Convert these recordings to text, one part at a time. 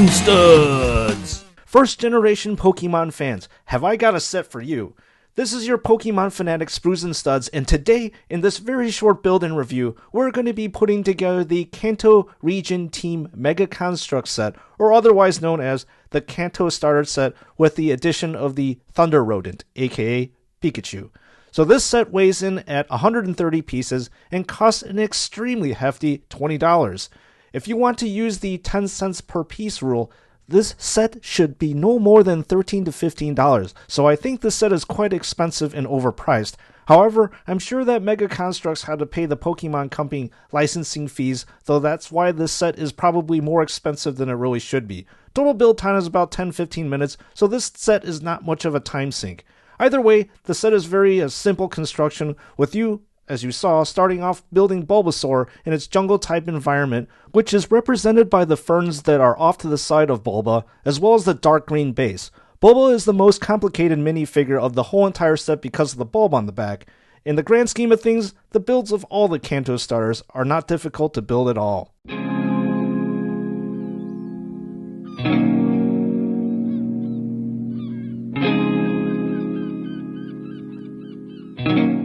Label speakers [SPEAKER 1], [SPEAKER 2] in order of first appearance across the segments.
[SPEAKER 1] and Studs! First generation Pokemon fans, have I got a set for you? This is your Pokemon fanatic Sprues and Studs, and today, in this very short build and review, we're going to be putting together the Kanto Region Team Mega Construx set, or otherwise known as the Kanto Starter set, with the addition of the Thunder Rodent, aka Pikachu. So this set weighs in at 130 pieces and costs an extremely hefty $20. If you want to use the 10 cents per piece rule, this set should be no more than $13 to $15, so I think this set is quite expensive and overpriced. However, I'm sure that Mega Construx had to pay the Pokemon Company licensing fees, though that's why this set is probably more expensive than it really should be. Total build time is about 10-15 minutes, so this set is not much of a time sink. Either way, the set is very simple construction, with you, as you saw, starting off building Bulbasaur in its jungle-type environment, which is represented by the ferns that are off to the side of Bulba, as well as the dark green base. Bulba is the most complicated minifigure of the whole entire set because of the bulb on the back. In the grand scheme of things, the builds of all the Kanto starters are not difficult to build at all.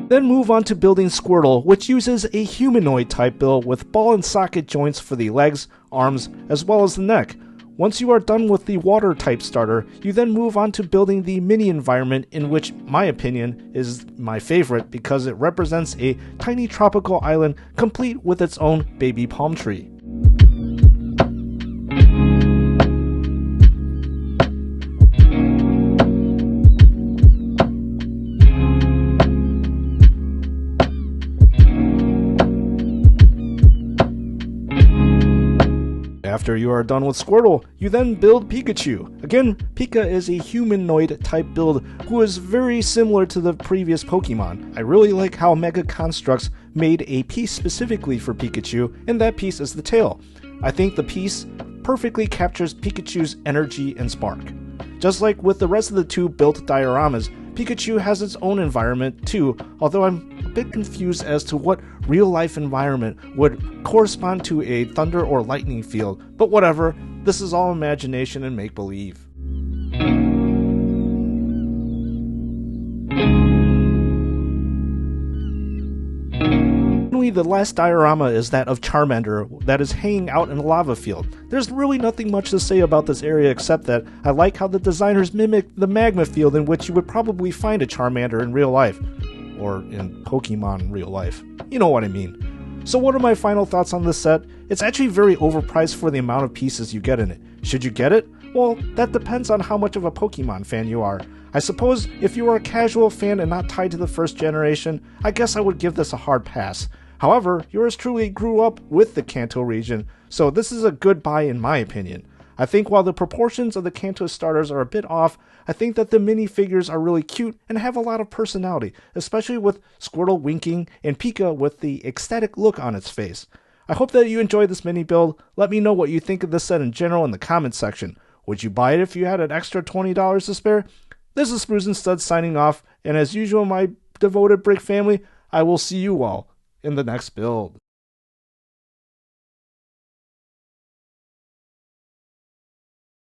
[SPEAKER 1] Then move on to building Squirtle, which uses a humanoid type build with ball and socket joints for the legs, arms, as well as the neck. Once you are done with the water type starter, you then move on to building the mini environment, in which my opinion is my favorite because it represents a tiny tropical island complete with its own baby palm tree. After you are done with Squirtle, you then build Pikachu. Again, Pika is a humanoid type build who is very similar to the previous Pokemon. I really like how Mega Construx made a piece specifically for Pikachu, and that piece is the tail. I think the piece perfectly captures Pikachu's energy and spark. Just like with the rest of the two built dioramas, Pikachu has its own environment too, although I'm a bit confused as to what real-life environment would correspond to a thunder or lightning field, but whatever, this is all imagination and make-believe. The last diorama is that of Charmander that is hanging out in a lava field. There's really nothing much to say about this area except that I like how the designers mimicked the magma field in which you would probably find a Charmander in real life. Or in Pokemon in real life. You know what I mean. So what are my final thoughts on this set? It's actually very overpriced for the amount of pieces you get in it. Should you get it? Well, that depends on how much of a Pokemon fan you are. I suppose if you are a casual fan and not tied to the first generation, I guess I would give this a hard pass. However, yours truly grew up with the Kanto region, so this is a good buy in my opinion. I think while the proportions of the Kanto starters are a bit off, I think that the minifigures are really cute and have a lot of personality, especially with Squirtle winking and Pika with the ecstatic look on its face. I hope that you enjoyed this mini build. Let me know what you think of this set in general in the comments section. Would you buy it if you had an extra $20 to spare? This is Sprues and Studs signing off, and as usual, my devoted Brick family, I will see you all in the next build.